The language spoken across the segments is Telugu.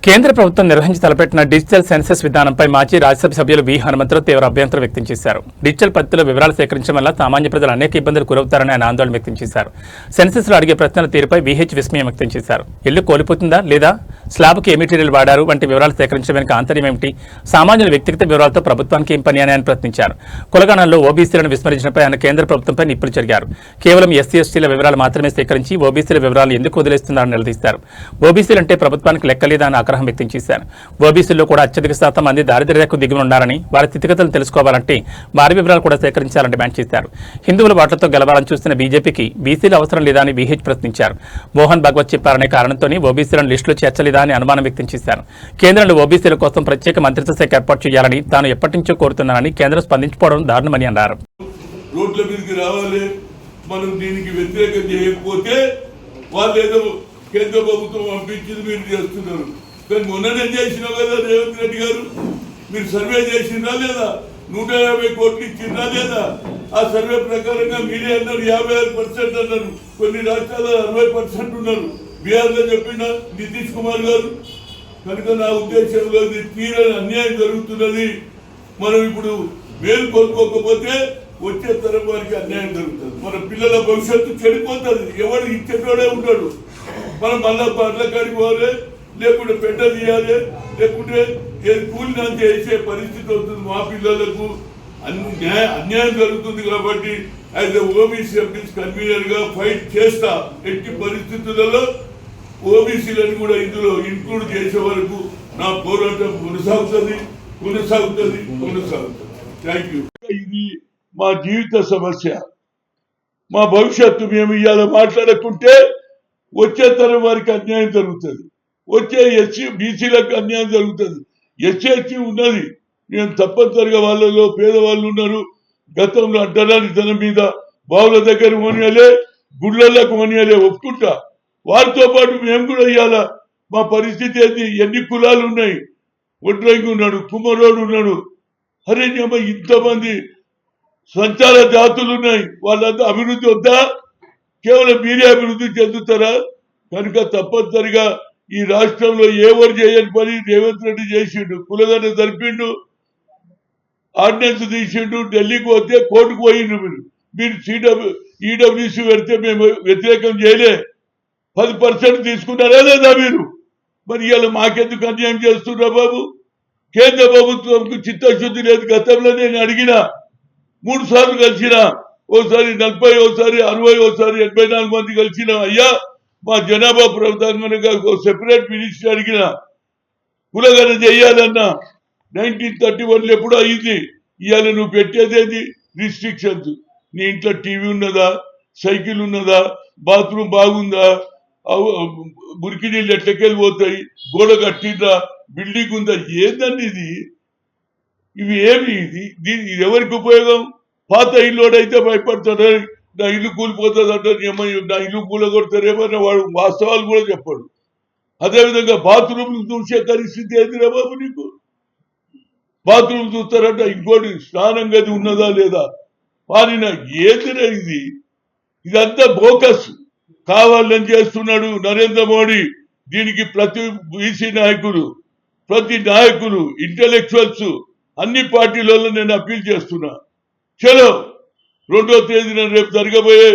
కేంద్ర ప్రభుత్వం నిర్వహించి తలపెట్టిన డిజిటల్ సెన్సస్ విధానంపై మాజీ రాజ్యసభ సభ్యులు వి హనుమంతరావు తీవ్ర అభ్యంతరం వ్యక్తం చేశారు. డిజిటల్ పద్ధతిలో వివరాలు సేకరించడం వల్ల సామాన్య ప్రజలు అనేక ఇబ్బందులు గురవుతారని ఆయన ఆందోళన వ్యక్తం చేశారు. సెన్సస్ లో అడిగే ప్రశ్నల తీరుపై విహెచ్ విస్మయం వ్యక్తం చేశారు. ఇల్లు కోల్పోతుందా లేదా, స్లాబ్కి ఏ మెటీరియల్ వాడారు వంటి వివరాలు సేకరించడం వెనుక ఆంతర్యం ఏమిటి, సామాన్యుల వ్యక్తిగత వివరాలతో ప్రభుత్వానికి ఏం పని అని ఆయన ప్రశ్నించారు. కులగణంలో ఓబీసీలను విస్మరించడంపై ఆయన కేంద్ర ప్రభుత్వంపై నిప్పులు చెరిగారు. కేవలం ఎస్సీ ఎస్టీల వివరాలు మాత్రమే సేకరించి ఓబీసీల వివరాలు ఎందుకు వదిలేస్తున్నారని నిలదీశారు. ఓబీసీలంటే ప్రభుత్వానికి లెక్కలేదా అని ఆగ్రహం వ్యక్తం చేశారు. ఓబీసీల్లో కూడా అత్యధిక శాతం మంది దారిద్ర్యరేఖకు దిగువన ఉన్నారని, వారి స్థితిగతులను తెలుసుకోవాలంటే వారి వివరాలు కూడా సేకరించాలని డిమాండ్ చేశారు. హిందువుల ఓట్లతో గెలవాలని చూస్తున్న బీజేపీకి బీసీలు అవసరం లేదా అని విహెచ్ ప్రశ్నించారు. మోహన్ భగవత్ చెప్పారనే కారణంతోనే ఓబీసీలను లిస్టులో చేర్చలేదా అని అనుమానం వ్యక్తం చేశారు. కేంద్రంలో ఓబీసీల కోసం ప్రత్యేక మంత్రిత్వ శాఖ ఏర్పాటు చేయాలని తాను ఎప్పటి నుంచో కోరుతున్నానని కేంద్రం స్పందించుకోవడం దారుణమని అన్నారు. రోడ్ల మీదకి రావాలి, మనం దీనికి వ్యతిరేకం చేయకపోతే వాళ్ళు ఏదో కేంద్ర ప్రభుత్వం పంపించింది మీరు చేస్తున్నారు. కానీ మొన్ననే చేసినావు కదా రేవంత్ రెడ్డి గారు, మీరు సర్వే చేసిందా లేదా, 150 కోట్లు ఇచ్చిందా లేదా? ఆ సర్వే ప్రకారంగా మీరే అన్నారు 56% అన్నారు, కొన్ని రాష్ట్రాల్లో 60% ఉన్నారు. బీహార్లో చెప్పిన నితీష్ కుమార్ గారు. కనుక నా ఉద్దేశంలో తీరని అన్యాయం జరుగుతున్నది. మనం ఇప్పుడు మేలు కోరుకోకపోతే వచ్చే తరం వారికి అన్యాయం జరుగుతుంది. మన పిల్లల భవిష్యత్తు చెడిపోతుంది. ఎవరు ఇచ్చేటోడే ఉంటాడు. మనం మళ్ళా పర్ల కాడికి పోవాలి, లేకుంటే పెట్ట తీయాలి, లేకుంటే కూలినా చేసే పరిస్థితి అవుతుంది. మా పిల్లలకు అన్యాయం జరుగుతుంది. కాబట్టి యాజ్ ఓబీసీ ఎంపీస్ కన్వీనర్ గా ఫైట్ చేస్తా. ఎట్టి పరిస్థితులలో ఓబీసీలను కూడా ఇందులో ఇంక్లూడ్ చేసే వరకు నా పోరాటం కొనసాగుతుంది. Thank you. ఇది మా జీవిత సమస్య, మా భవిష్యత్తు. మేము ఇవాళ మాట్లాడకుంటే వచ్చే తరం వారికి అన్యాయం జరుగుతుంది. వచ్చే ఎస్సీ బీసీలకు అన్యాయం జరుగుతుంది. ఎస్సీ ఉన్నది, నేను తప్పనిసరిగా వాళ్ళలో పేదవాళ్ళు ఉన్నారు. గతంలో అడ్డరాని ధనం మీద బావుల దగ్గర కొనియాలే, గుళ్ళకు కొనియాలే, ఒప్పుకుంటా. వారితో పాటు మేము కూడా ఇవాళ మా పరిస్థితి ఏంది? ఎన్ని కులాలు ఉన్నాయి? ఒడ్రంగి ఉన్నాడు, కుమ్మరోడు ఉన్నాడు. అరే ఇంతమంది సంచార జాతులు ఉన్నాయి. వాళ్ళంతా అభివృద్ధి వద్దా? కేవలం మీరే అభివృద్ధి చెందుతారా? కనుక తప్పనిసరిగా ఈ రాష్ట్రంలో ఎవరు చేయని పని రేవంత్ రెడ్డి చేసిండు. కులగన్న జరిపిండు, ఆర్డినెన్స్ తీసిండు, ఢిల్లీకి పోతే కోర్టుకు పోయిండు. మీరు ఈడబ్ల్యూసీ పెడితే మేము వ్యతిరేకం చేయలే. 10% తీసుకున్నారా లేదా మీరు? మరి ఇవాళ మాకెందుకు అన్యాయం చేస్తున్నా బాబు? కేంద్ర ప్రభుత్వంకు చిత్తశుద్ధి లేదు. గతంలో నేను అడిగిన 3 సార్లు కలిసిన, ఓసారి 40, ఓసారి 60, ఓసారి 84 మంది కలిసిన. అయ్యా మా జనాభా ప్రధానంగా సెపరేట్ మినిస్టర్ అడిగిన, కులగన చెయ్యాలన్నా 1931 ఎప్పుడో అయింది. ఇవాళ నువ్వు పెట్టేదేది రిస్ట్రిక్షన్స్. నీ ఇంట్లో టీవీ ఉన్నదా, సైకిల్ ఉన్నదా, బాత్రూమ్ బాగుందా, మురికి నీళ్ళు ఎట్లకెళ్ళి పోతాయి, గోడ కట్టిందా, బిల్డింగ్ ఉందా, ఏందండి ఇది? ఇవి ఏమి? ఇది ఎవరికి ఉపయోగం? పాత ఇల్లుడైతే భయపడతాడు, నా ఇల్లు కూలిపోతుంది అంటే, నా ఇల్లు కూలగొడతారేమన్నా వాడు వాస్తవాలు కూడా చెప్పాడు. అదేవిధంగా బాత్రూమ్ చూసే పరిస్థితి ఏందిరా బాబు నీకు? బాత్రూమ్ చూస్తారంట, ఇంకోటి స్నానం గది ఉన్నదా లేదా, వారిన ఏందిరా ఇది? ఇదంతా బోకస్ కావాలని చేస్తున్నాడు నరేంద్ర మోడీ. దీనికి ప్రతి బీసీ నాయకులు, ప్రతి నాయకులు, ఇంటలెక్చువల్స్, అన్ని పార్టీలలో నేను అప్పీల్ చేస్తున్నా. చలో 2వ తేదీన రేపు జరగబోయే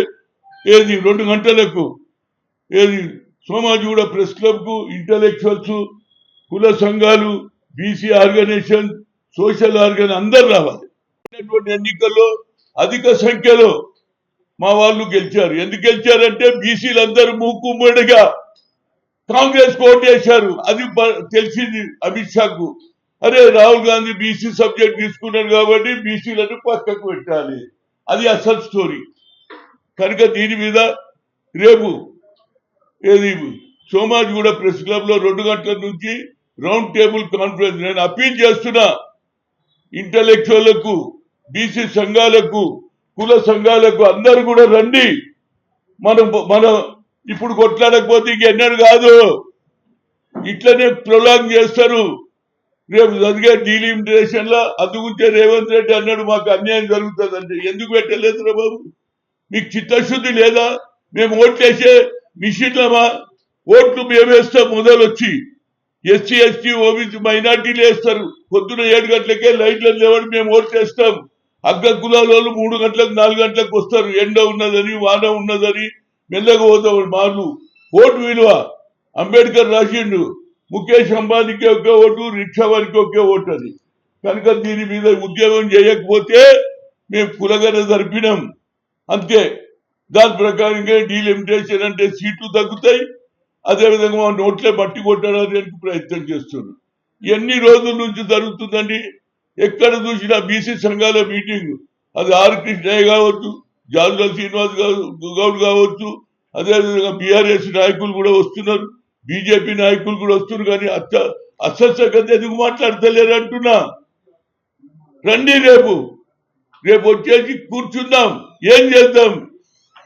2 గంటలకు సోమాజిగూడ ప్రెస్ క్లబ్ కు ఇంటలెక్చువల్స్, కుల సంఘాలు, బీసీ ఆర్గనైజేషన్, సోషల్ ఆర్గనైజేషన్ అందరు రావాలి. ఎన్నికల్లో అధిక సంఖ్యలో మా వాళ్ళు గెలిచారు. ఎందుకు గెలిచారంటే బీసీలందరూ మూకుమ్మడిగా కాంగ్రెస్ ఓటు వేశారు. అది తెలిసింది అమిత్ షాకు. అరే రాహుల్ గాంధీ బీసీ సబ్జెక్ట్ తీసుకున్నారు కాబట్టి బీసీలను పక్కకు పెట్టాలి, అది అసలు స్టోరీ. కనుక దీని మీద రేపు సోమాజిగూడ ప్రెస్ క్లబ్ లో 2 గంటల నుంచి రౌండ్ టేబుల్ కాన్ఫరెన్స్ నేను అప్పీల్ చేస్తున్నా. ఇంటలెక్చువల్లకు, బీసీ సంఘాలకు, కుల సంఘాలకు అందరూ కూడా రండి. మనం ఇప్పుడు కొట్లాడకపోతే ఇంకెన్నడూ కాదు. ఇట్లనే ప్రొలాంగ్ చేస్తారు. రేపు జరిగే డీలిమిటేషన్ లో అందుకుంటే రేవంత్ రెడ్డి అన్నాడు మాకు అన్యాయం జరుగుతుంది అంటే. ఎందుకు పెట్టలేదురా బాబు? మీకు చిత్తశుద్ధి లేదా? మేము ఓట్లేసే మిషన్లమా? ఓట్లు మేమేస్తాం మొదలొచ్చి ఎస్సీ ఎస్టీ ఓబీసీ మైనార్టీలు వేస్తారు. పొద్దున 7 గంటలకే లైట్లను లేవని మేము ఓటు వేస్తాం. అగ్ర కులాల వాళ్ళు 3 గంటలకు 4 గంటలకు వస్తారు. ఎండ ఉన్నదని వాన ఉన్నదని మెల్లగా పోతాం. మాలు ఓటు విలువ అంబేద్కర్ రాసిండు, ముఖేష్ అంబానీకి ఒకే ఓటు, రిక్షా వారికి ఒకే ఓటు అని. కనుక దీని మీద ఉద్యోగం చేయకపోతే మేము కులగన జరిపినాం అంతే. దాని ప్రకారంగా డీలిమిటేషన్ అంటే సీట్లు తగ్గుతాయి. అదేవిధంగా మా నోట్లే మట్టి కొట్టడానికి ప్రయత్నం చేస్తున్నారు. ఎన్ని రోజుల నుంచి జరుగుతుందండి? ఎక్కడ చూసినా బీసీ సంఘాల మీటింగ్, అది ఆర్ కృష్ణయ్య కావచ్చు, జాజుల శ్రీనివాస్ గౌడ్ కావచ్చు, అదేవిధంగా బీఆర్ఎస్ నాయకులు కూడా వస్తున్నారు, బీజేపీ నాయకులు కూడా వస్తున్నారు. కానీ అస్వస్థత ఎందుకు మాట్లాడతలేరు అంటున్నా. రండి, రేపు వచ్చేసి కూర్చుందాం, ఏం చేద్దాం.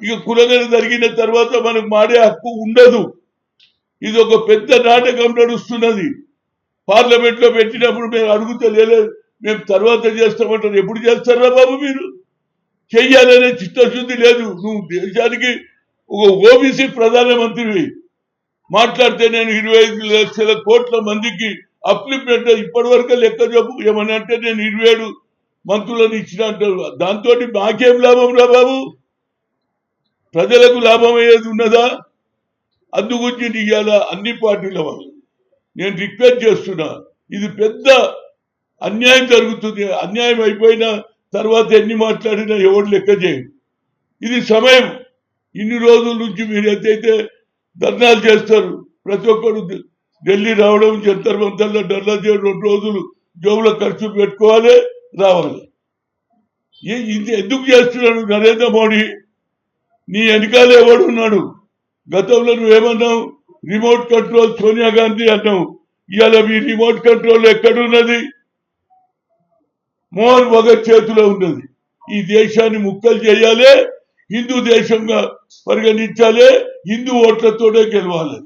ఇక కులగన జరిగిన తర్వాత మనకు మాడే హక్కు ఉండదు. ఇది ఒక పెద్ద నాటకం నడుస్తున్నది. పార్లమెంట్ లో పెట్టినప్పుడు మేము అడుగుతలేదు, మేము తర్వాత చేస్తామంటారు. ఎప్పుడు చేస్తారా బాబు? మీరు చెయ్యాలనే చిత్తశుద్ధి లేదు. నువ్వు దేశానికి ఒక ఓబీసీ ప్రధానమంత్రివి మాట్లాడితే నేను 25 లక్షల కోట్ల మందికి అప్లిమెంట్ ఇప్పటి వరకు లెక్క చెప్పు. ఏమని అంటే నేను 27 మంత్రులను ఇచ్చిన అంటారు. దాంతో మాకేం లాభం రా బాబు? ప్రజలకు లాభం అయ్యేది ఉన్నదా? అందుగురించి ఇవాళ అన్ని పార్టీల వాళ్ళు నేను రిక్వెస్ట్ చేస్తున్నా. ఇది పెద్ద అన్యాయం జరుగుతుంది. అన్యాయం అయిపోయిన తర్వాత ఎన్ని మాట్లాడినా ఎవరు లెక్క చేయరు. ఇది సమయం. ఇన్ని రోజుల నుంచి మీరు ఎంతైతే ధర్నాలు చేస్తారు, ప్రతి ఒక్కరు ఢిల్లీ రావడం, జంతర్ మంతర్లో ధర్నా చేయడం, 2 రోజులు జోబుల ఖర్చులు పెట్టుకోవాలి, రావాలి. ఇది ఎందుకు చేస్తున్నాడు నరేంద్ర మోడీ? నీ వెనకాల ఎవడున్నాడు? గతంలో నువ్వేమన్నావు? రిమోట్ కంట్రోల్ సోనియా గాంధీ అన్నావు. ఇవాళ మీ రిమోట్ కంట్రోల్ ఎక్కడున్నది? మోహన్ భగత్ చేతిలో ఉన్నది. ఈ దేశాన్ని ముక్కలు చేయాలి, హిందూ దేశంగా పరిగణించాలి, హిందూ ఓట్లతోనే గెలవాలి.